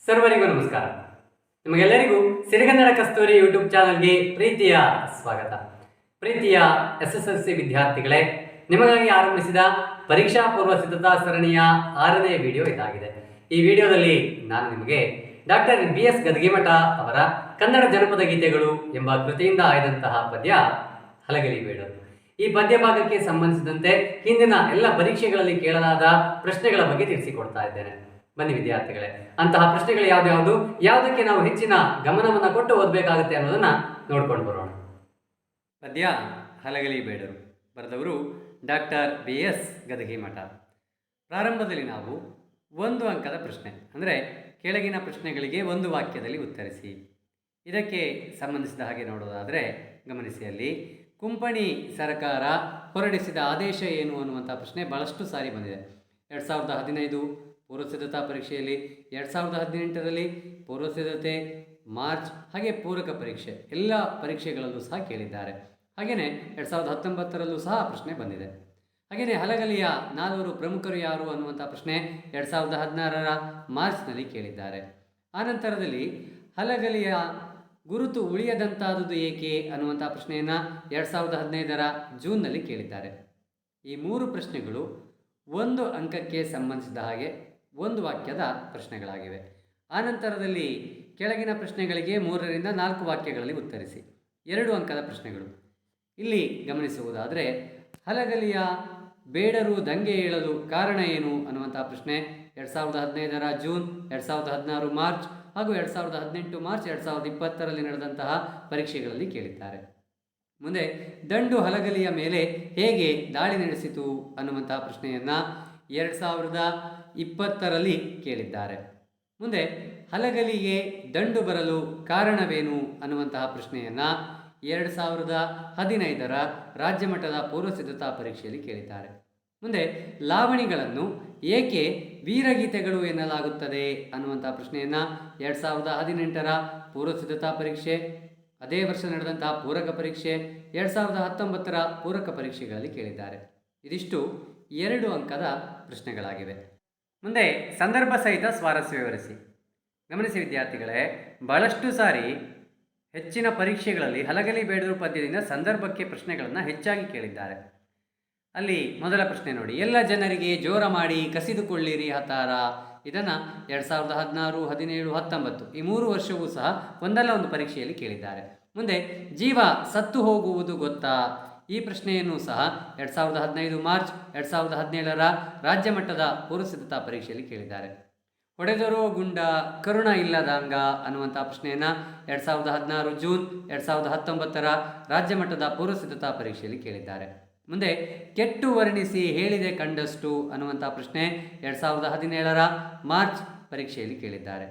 ಸರ್ವರಿಗೂ ನಮಸ್ಕಾರ. ನಿಮಗೆಲ್ಲರಿಗೂ ಸಿರಿಗನ್ನಡ ಕಸ್ತೂರಿ ಯೂಟ್ಯೂಬ್ ಚಾನಲ್ಗೆ ಪ್ರೀತಿಯ ಸ್ವಾಗತ. ಪ್ರೀತಿಯ SSLC ವಿದ್ಯಾರ್ಥಿಗಳೇ, ನಿಮಗಾಗಿ ಆರಂಭಿಸಿದ ಪರೀಕ್ಷಾ ಪೂರ್ವ ಸಿದ್ಧತಾ ಸರಣಿಯ 6ನೇ ವಿಡಿಯೋ ಇದಾಗಿದೆ. ಈ ವಿಡಿಯೋದಲ್ಲಿ ನಾನು ನಿಮಗೆ ಡಾಕ್ಟರ್ BS ಗದ್ಗಿಮಠ ಅವರ ಕನ್ನಡ ಜನಪದ ಗೀತೆಗಳು ಎಂಬ ಕೃತಿಯಿಂದ ಆಯ್ದಂತಹ ಪದ್ಯ ಹಲಗಲಿ ಬೇಡರು. ಈ ಪದ್ಯ ಭಾಗಕ್ಕೆ ಸಂಬಂಧಿಸಿದಂತೆ ಹಿಂದಿನ ಎಲ್ಲ ಪರೀಕ್ಷೆಗಳಲ್ಲಿ ಕೇಳಲಾದ ಪ್ರಶ್ನೆಗಳ ಬಗ್ಗೆ ತಿಳಿಸಿಕೊಡ್ತಾ ಇದ್ದೇನೆ. ಬನ್ನಿ ವಿದ್ಯಾರ್ಥಿಗಳೇ, ಅಂತಹ ಪ್ರಶ್ನೆಗಳು ಯಾವ್ದು ಯಾವುದಕ್ಕೆ ನಾವು ಹೆಚ್ಚಿನ ಗಮನವನ್ನು ಕೊಟ್ಟು ಓದಬೇಕಾಗುತ್ತೆ ಅನ್ನೋದನ್ನ ನೋಡ್ಕೊಂಡು ಬರೋಣ. ಪದ್ಯ ಹಲಗಲಿ ಬೇಡರು, ಬರೆದವರು ಡಾಕ್ಟರ್ BS ಗದ್ಗಿಮಠ. ಪ್ರಾರಂಭದಲ್ಲಿ ನಾವು 1 ಅಂಕದ ಪ್ರಶ್ನೆ ಅಂದರೆ ಕೆಳಗಿನ ಪ್ರಶ್ನೆಗಳಿಗೆ 1 ವಾಕ್ಯದಲ್ಲಿ ಉತ್ತರಿಸಿ. ಇದಕ್ಕೆ ಸಂಬಂಧಿಸಿದ ಹಾಗೆ ನೋಡೋದಾದರೆ ಗಮನಿಸಿ, ಅಲ್ಲಿ ಕುಂಪಣಿ ಸರ್ಕಾರ ಹೊರಡಿಸಿದ ಆದೇಶ ಏನು ಅನ್ನುವಂಥ ಪ್ರಶ್ನೆ ಬಹಳಷ್ಟು ಸಾರಿ ಬಂದಿದೆ. 2015 ಪೂರ್ವ ಸಿದ್ಧತಾ ಪರೀಕ್ಷೆಯಲ್ಲಿ, 2018ರಲ್ಲಿ ಪೂರ್ವ ಸಿದ್ಧತೆ, ಮಾರ್ಚ್, ಹಾಗೆ ಪೂರಕ ಪರೀಕ್ಷೆ ಎಲ್ಲ ಪರೀಕ್ಷೆಗಳಲ್ಲೂ ಸಹ ಕೇಳಿದ್ದಾರೆ. ಹಾಗೆಯೇ 2019ರಲ್ಲೂ ಸಹ ಪ್ರಶ್ನೆ ಬಂದಿದೆ. ಹಾಗೆಯೇ ಹಲಗಲಿಯ 4 ಪ್ರಮುಖರು ಯಾರು ಅನ್ನುವಂಥ ಪ್ರಶ್ನೆ 2016ರ ಮಾರ್ಚ್ನಲ್ಲಿ ಕೇಳಿದ್ದಾರೆ. ಆನಂತರದಲ್ಲಿ ಹಲಗಲಿಯ ಗುರುತು ಉಳಿಯದಂತಾದುದು ಏಕೆ ಅನ್ನುವಂಥ ಪ್ರಶ್ನೆಯನ್ನು 2015ರ ಜೂನ್ನಲ್ಲಿ ಕೇಳಿದ್ದಾರೆ. ಈ 3 ಪ್ರಶ್ನೆಗಳು 1 ಅಂಕಕ್ಕೆ ಸಂಬಂಧಿಸಿದ ಹಾಗೆ 1 ವಾಕ್ಯದ ಪ್ರಶ್ನೆಗಳಾಗಿವೆ. ಆನಂತರದಲ್ಲಿ ಕೆಳಗಿನ ಪ್ರಶ್ನೆಗಳಿಗೆ 3ರಿಂದ 4 ವಾಕ್ಯಗಳಲ್ಲಿ ಉತ್ತರಿಸಿ. 2 ಅಂಕದ ಪ್ರಶ್ನೆಗಳು. ಇಲ್ಲಿ ಗಮನಿಸುವುದಾದರೆ ಹಲಗಲಿಯ ಬೇಡರು ದಂಗೆ ಏಳಲು ಕಾರಣ ಏನು ಅನ್ನುವಂಥ ಪ್ರಶ್ನೆ 2015ರ ಜೂನ್, 2016 ಮಾರ್ಚ್ ಹಾಗೂ 2018 ಮಾರ್ಚ್, 2020ರಲ್ಲಿ ನಡೆದಂತಹ ಪರೀಕ್ಷೆಗಳಲ್ಲಿ ಕೇಳಿದ್ದಾರೆ. ಮುಂದೆ ದಂಡು ಹಲಗಲಿಯ ಮೇಲೆ ಹೇಗೆ ದಾಳಿ ನಡೆಸಿತು ಅನ್ನುವಂತಹ ಪ್ರಶ್ನೆಯನ್ನು 2020ರಲ್ಲಿ ಕೇಳಿದ್ದಾರೆ. ಮುಂದೆ ಹಲಗಲಿಗೆ ದಂಡು ಬರಲು ಕಾರಣವೇನು ಅನ್ನುವಂತಹ ಪ್ರಶ್ನೆಯನ್ನು 2015ರ ರಾಜ್ಯಮಟ್ಟದ ಪೂರ್ವ ಸಿದ್ಧತಾ ಪರೀಕ್ಷೆಯಲ್ಲಿ ಕೇಳಿದ್ದಾರೆ. ಮುಂದೆ ಲಾವಣಿಗಳನ್ನು ಏಕೆ ವೀರಗೀತೆಗಳು ಎನ್ನಲಾಗುತ್ತದೆ ಅನ್ನುವಂಥ ಪ್ರಶ್ನೆಯನ್ನು 2018ರ ಪೂರ್ವ ಸಿದ್ಧತಾ ಪರೀಕ್ಷೆ, ಅದೇ ವರ್ಷ ನಡೆದಂತಹ ಪೂರಕ ಪರೀಕ್ಷೆ, 2019ರ ಪೂರಕ ಪರೀಕ್ಷೆಗಳಲ್ಲಿ ಕೇಳಿದ್ದಾರೆ. ಇದಿಷ್ಟು 2 ಅಂಕದ ಪ್ರಶ್ನೆಗಳಾಗಿವೆ. ಮುಂದೆ ಸಂದರ್ಭ ಸಹಿತ ಸ್ವಾರಸ್ಯ ವಿವರಿಸಿ. ಗಮನಿಸಿ ವಿದ್ಯಾರ್ಥಿಗಳೇ, ಬಹಳಷ್ಟು ಸಾರಿ ಹೆಚ್ಚಿನ ಪರೀಕ್ಷೆಗಳಲ್ಲಿ ಹಲಗಲಿ ಬೇಡರು ಪದ್ಯದಿಂದ ಸಂದರ್ಭಕ್ಕೆ ಪ್ರಶ್ನೆಗಳನ್ನು ಹೆಚ್ಚಾಗಿ ಕೇಳಿದ್ದಾರೆ. ಅಲ್ಲಿ ಮೊದಲ ಪ್ರಶ್ನೆ ನೋಡಿ, ಎಲ್ಲ ಜನರಿಗೆ ಜೋರ ಮಾಡಿ ಕಸಿದುಕೊಳ್ಳಿರಿ ಹತಾರ. ಇದನ್ನು 2016, 17, 19 ಈ 3 ವರ್ಷವೂ ಸಹ ಒಂದಲ್ಲ ಒಂದು ಪರೀಕ್ಷೆಯಲ್ಲಿ ಕೇಳಿದ್ದಾರೆ. ಮುಂದೆ ಜೀವ ಸತ್ತು ಹೋಗುವುದು ಗೊತ್ತಾ? ಈ ಪ್ರಶ್ನೆಯನ್ನು ಸಹ 2015 ಮಾರ್ಚ್, 2017ರ ರಾಜ್ಯ ಮಟ್ಟದ ಪೂರ್ವ ಸಿದ್ಧತಾ ಪರೀಕ್ಷೆಯಲ್ಲಿ ಕೇಳಿದ್ದಾರೆ. ಹೊಡೆದರೋ ಗುಂಡ ಕರುಣ ಇಲ್ಲದಂಗ ಅನ್ನುವಂಥ ಪ್ರಶ್ನೆಯನ್ನು 2016 ಜೂನ್, 2019ರ ರಾಜ್ಯ ಮಟ್ಟದ ಪೂರ್ವ ಸಿದ್ಧತಾ ಪರೀಕ್ಷೆಯಲ್ಲಿ ಕೇಳಿದ್ದಾರೆ. ಮುಂದೆ ಕೆಟ್ಟು ವರ್ಣಿಸಿ ಹೇಳಿದೆ ಕಂಡಷ್ಟು ಅನ್ನುವಂಥ ಪ್ರಶ್ನೆ 2017ರ ಮಾರ್ಚ್ ಪರೀಕ್ಷೆಯಲ್ಲಿ ಕೇಳಿದ್ದಾರೆ.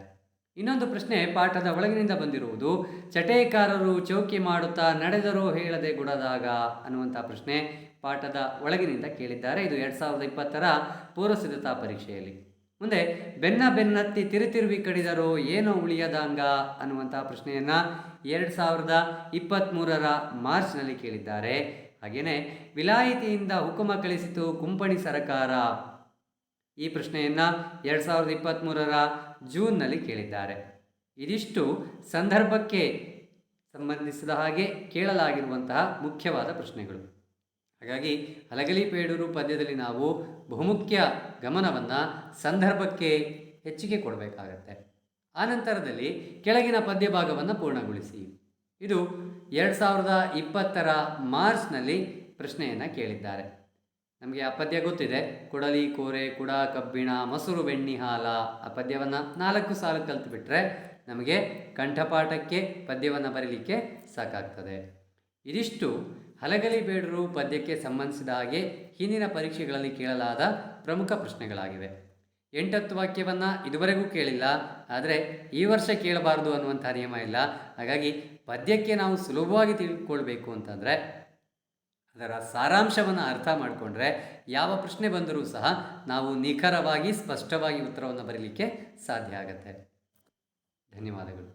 ಇನ್ನೊಂದು ಪ್ರಶ್ನೆ ಪಾಠದ ಒಳಗಿನಿಂದ ಬಂದಿರುವುದು, ಚಟೇಕಾರರು ಚೌಕಿ ಮಾಡುತ್ತಾ ನಡೆದರೂ ಹೇಳದೆ ಗುಡದಾಗ ಅನ್ನುವಂಥ ಪ್ರಶ್ನೆ ಪಾಠದ ಒಳಗಿನಿಂದ ಕೇಳಿದ್ದಾರೆ. ಇದು 2020ರ ಪೂರ್ವ ಸಿದ್ಧತಾ ಪರೀಕ್ಷೆಯಲ್ಲಿ. ಮುಂದೆ ಬೆನ್ನತ್ತಿ ತಿರುವಿ ಕಡಿದರೋ ಏನೋ ಉಳಿಯದಂಗ ಅನ್ನುವಂಥ ಪ್ರಶ್ನೆಯನ್ನು 2023ರ ಮಾರ್ಚ್ನಲ್ಲಿ ಕೇಳಿದ್ದಾರೆ. ಹಾಗೆಯೇ ವಿಲಾಯಿತಿಯಿಂದ ಹುಕುಮ ಕಳಿಸಿತು ಕುಂಪಣಿ ಸರ್ಕಾರ, ಈ ಪ್ರಶ್ನೆಯನ್ನು 2023ರ ಜೂನ್ನಲ್ಲಿ ಕೇಳಿದ್ದಾರೆ. ಇದಿಷ್ಟು ಸಂದರ್ಭಕ್ಕೆ ಸಂಬಂಧಿಸಿದ ಹಾಗೆ ಕೇಳಲಾಗಿರುವಂತಹ ಮುಖ್ಯವಾದ ಪ್ರಶ್ನೆಗಳು. ಹಾಗಾಗಿ ಹಲಗಲಿ ಬೇಡರು ಪದ್ಯದಲ್ಲಿ ನಾವು ಬಹುಮುಖ್ಯ ಗಮನವನ್ನು ಸಂದರ್ಭಕ್ಕೆ ಹೆಚ್ಚಿಗೆ ಕೊಡಬೇಕಾಗತ್ತೆ. ಆನಂತರದಲ್ಲಿ ಕೆಳಗಿನ ಪದ್ಯ ಭಾಗವನ್ನು ಪೂರ್ಣಗೊಳಿಸಿ. ಇದು 2020ರ ಮಾರ್ಚ್ನಲ್ಲಿ ಪ್ರಶ್ನೆಯನ್ನು ಕೇಳಿದ್ದಾರೆ. ನಮಗೆ ಆ ಪದ್ಯ ಗೊತ್ತಿದೆ, ಕುಡಲಿ ಕೋರೆ ಕುಡ ಕಬ್ಬಿಣ ಮೊಸರು ಬೆಣ್ಣಿ ಹಾಲ. ಆ ಪದ್ಯವನ್ನು 4 ಸಾಲು ಕಲಿತು ಬಿಟ್ಟರೆ ನಮಗೆ ಕಂಠಪಾಠಕ್ಕೆ ಪದ್ಯವನ್ನು ಬರೀಲಿಕ್ಕೆ ಸಾಕಾಗ್ತದೆ. ಇದಿಷ್ಟು ಹಲಗಲಿ ಬೇಡರು ಪದ್ಯಕ್ಕೆ ಸಂಬಂಧಿಸಿದ ಹಾಗೆ ಹಿಂದಿನ ಪರೀಕ್ಷೆಗಳಲ್ಲಿ ಕೇಳಲಾದ ಪ್ರಮುಖ ಪ್ರಶ್ನೆಗಳಾಗಿವೆ. 8 ವಾಕ್ಯವನ್ನು ಇದುವರೆಗೂ ಕೇಳಿಲ್ಲ, ಆದರೆ ಈ ವರ್ಷ ಕೇಳಬಾರ್ದು ಅನ್ನುವಂಥ ನಿಯಮ ಇಲ್ಲ. ಹಾಗಾಗಿ ಪದ್ಯಕ್ಕೆ ನಾವು ಸುಲಭವಾಗಿ ತಿಳ್ಕೊಳ್ಬೇಕು ಅಂತಂದರೆ ಅದರ ಸಾರಾಂಶವನ್ನು ಅರ್ಥ ಮಾಡಿಕೊಂಡ್ರೆ ಯಾವ ಪ್ರಶ್ನೆ ಬಂದರೂ ಸಹ ನಾವು ನಿಖರವಾಗಿ ಸ್ಪಷ್ಟವಾಗಿ ಉತ್ತರವನ್ನು ಬರೀಲಿಕ್ಕೆ ಸಾಧ್ಯ ಆಗುತ್ತೆ. ಧನ್ಯವಾದಗಳು.